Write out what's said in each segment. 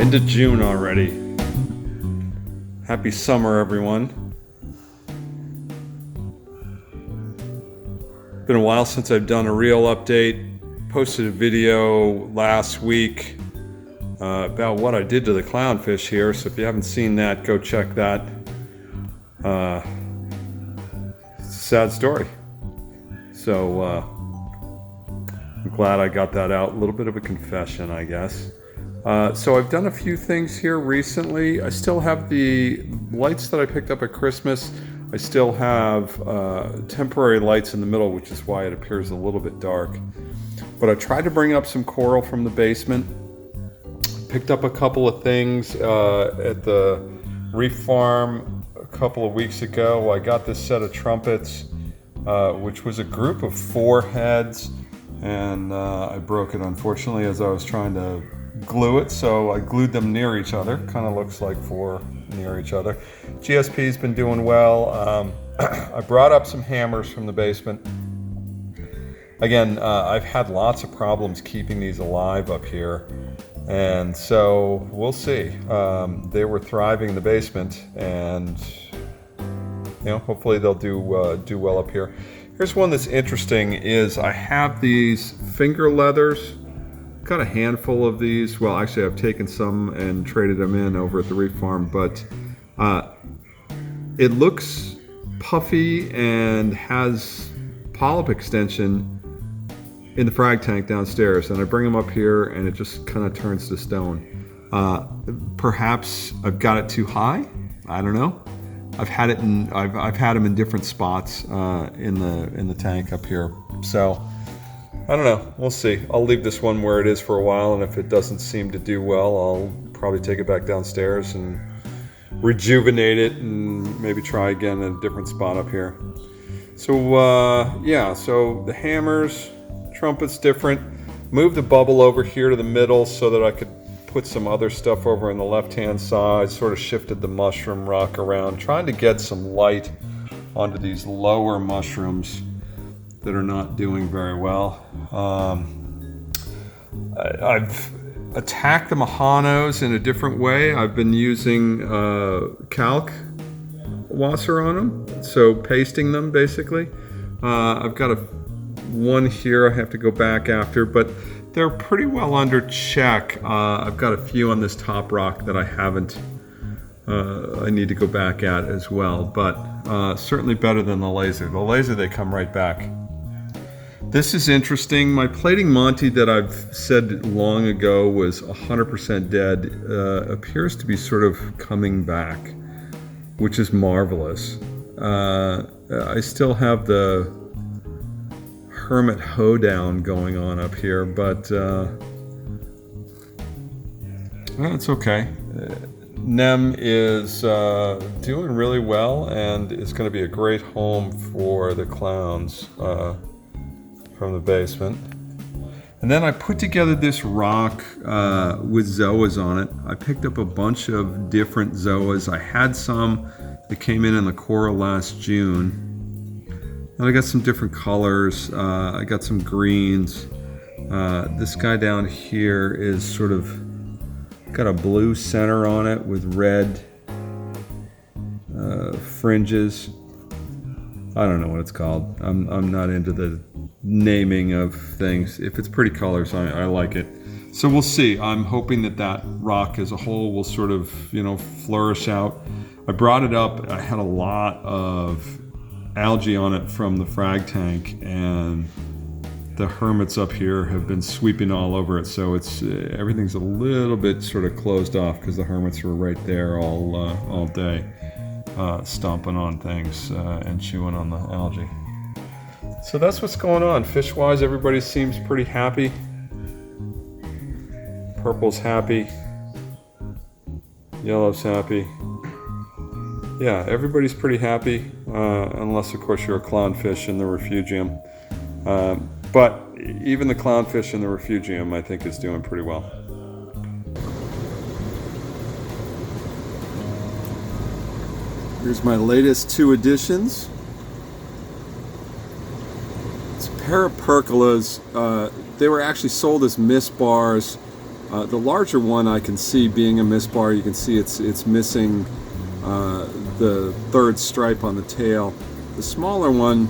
End of June already. Happy summer, everyone. Been a while since I've done a real update. Posted a video last week about what I did to the clownfish here, so if you haven't seen that, go check that. It's a sad story. So I'm glad I got that out. A little bit of a confession, I guess. So I've done a few things here recently. I still have the lights that I picked up at Christmas. I still have temporary lights in the middle, which is why it appears a little bit dark. But I tried to bring up some coral from the basement. Picked up a couple of things at the reef farm a couple of weeks ago. I got this set of trumpets, which was a group of 4 heads, and I broke it, unfortunately, as I was trying to glue it, so I glued them near each other. Kind of looks like 4 near each other. GSP's been doing well. I brought up some hammers from the basement. Again, I've had lots of problems keeping these alive up here, and so we'll see. They were thriving in the basement, and hopefully they'll do well up here. Here's one that's interesting. Is I have these finger leathers. Got a handful of these. Well, actually, I've taken some and traded them in over at the reef farm, but it looks puffy and has polyp extension in the frag tank downstairs, and I bring them up here and it just kind of turns to stone. Perhaps I've got it too high. I don't know. I've had them in different spots in the tank up here. So I don't know. We'll see. I'll leave this one where it is for a while, and if it doesn't seem to do well, I'll probably take it back downstairs and rejuvenate it and maybe try again at a different spot up here. So yeah, so the hammers, trumpets different. Move the bubble over here to the middle so that I could put some other stuff over on the left-hand side. Sort of shifted the mushroom rock around, trying to get some light onto these lower mushrooms that are not doing very well. I've attacked the Mahanos in a different way. I've been using calc wasser on them, so pasting them basically. I've got one here I have to go back after, but they're pretty well under check. I've got a few on this top rock that I haven't. I need to go back at as well, but certainly better than the laser. The laser, they come right back. This is interesting. My plating Monty that I've said long ago was 100% dead appears to be sort of coming back, which is marvelous. I still have the hermit hoedown going on up here, but it's okay. Nem is doing really well and is going to be a great home for the clowns from the basement. And then I put together this rock with zoas on it. I picked up a bunch of different zoas. I had some that came in the coral last June. And I got some different colors. I got some greens. This guy down here is sort of got a blue center on it with red fringes. I don't know what it's called. I'm not into the naming of things. If it's pretty colors, I like it. So we'll see. I'm hoping that rock as a whole will sort of, flourish out. I brought it up. I had a lot of algae on it from the frag tank, and the hermits up here have been sweeping all over it. So it's everything's a little bit sort of closed off because the hermits were right there all day, stomping on things and chewing on the algae. So that's what's going on. Fish-wise, everybody seems pretty happy. Purple's happy. Yellow's happy. Yeah, everybody's pretty happy, unless, of course, you're a clownfish in the refugium. But even the clownfish in the refugium, I think, is doing pretty well. Here's my latest 2 additions. It's a pair of percolas. They were actually sold as mist bars The larger one I can see being a misbar. You can see it's missing the third stripe on the tail. The smaller one,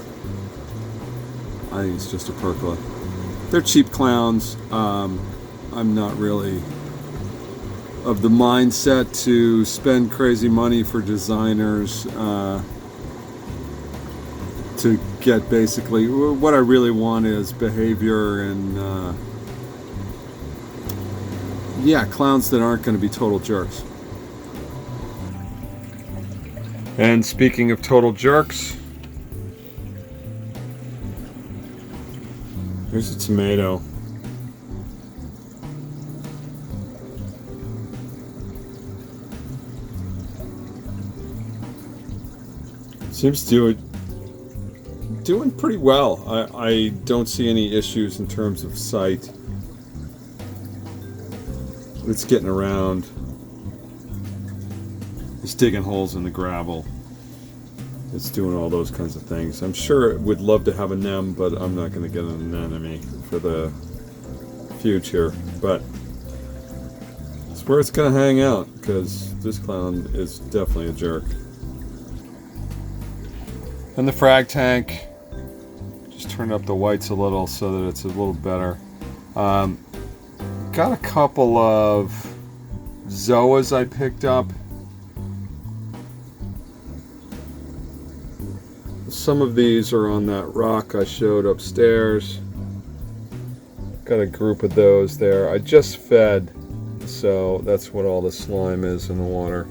I think it's just a pergola. They're cheap clowns. I'm not really of the mindset to spend crazy money for designers to get basically what I really want is behavior and yeah, clowns that aren't going to be total jerks. And speaking of total jerks, here's a tomato. Seems to doing pretty well. I don't see any issues in terms of sight. It's getting around. It's digging holes in the gravel. It's doing all those kinds of things. I'm sure it would love to have a nem, but I'm not going to get an anemone for the future. But it's where it's going to hang out, because this clown is definitely a jerk. And the frag tank, just turned up the whites a little so that it's a little better. Got a couple of zoas I picked up. Some of these are on that rock I showed upstairs. Got a group of those there. I just fed, so that's what all the slime is in the water.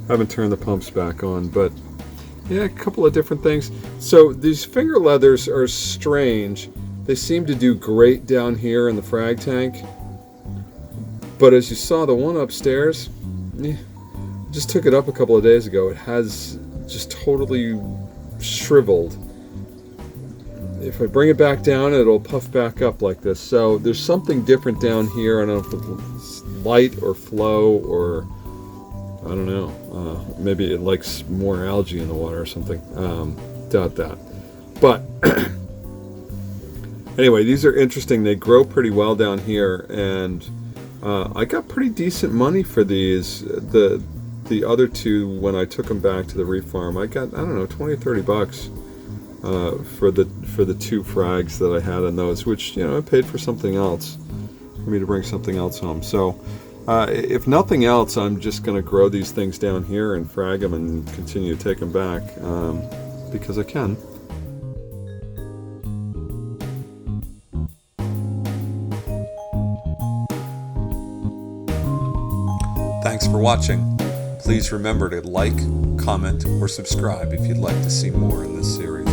Haven't turned the pumps back on, but yeah, a couple of different things. So these finger leathers are strange. They seem to do great down here in the frag tank. But as you saw, the one upstairs, just took it up a couple of days ago. It has just totally shriveled. If I bring it back down, it'll puff back up like this. So there's something different down here. I don't know if it's light or flow or I don't know. Maybe it likes more algae in the water or something. Doubt that. But anyway, these are interesting. They grow pretty well down here, and I got pretty decent money for these. The other two, when I took them back to the reef farm, I got, I don't know, 20 or 30 bucks for the two frags that I had in those, which, you know, I paid for something else, for me to bring something else home. So if nothing else, I'm just going to grow these things down here and frag them and continue to take them back because I can. Thanks for watching. Please remember to like, comment, or subscribe if you'd like to see more in this series.